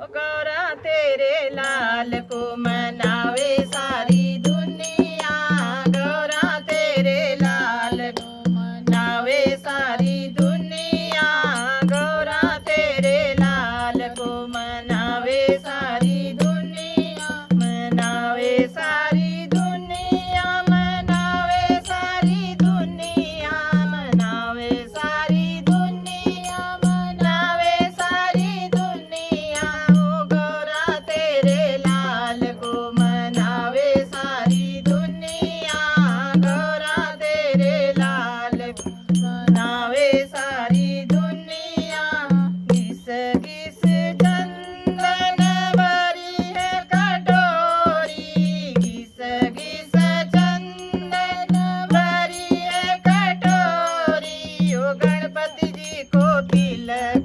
गौरा तेरे लाल को मनावे सारी दुनिया। गौरा तेरे लाल को मनावे सारी दुनिया। गौरा तेरे लाल को मनावे सारी दुनिया। मनावे सारी दुनिया। मनावे सारी दुनिया। मनावे सारी दुनिया। मनावे सारी दुनिया। ओ गौरा तेरे लाल को मनावे सारी दुनिया। गौरा तेरे लाल को मनावे सारी दुनिया। घिस घिस चंदन भरी है कटोरी। घिस घिस चंदन भरी है कटोरी। ओ गणपति जी को तिलक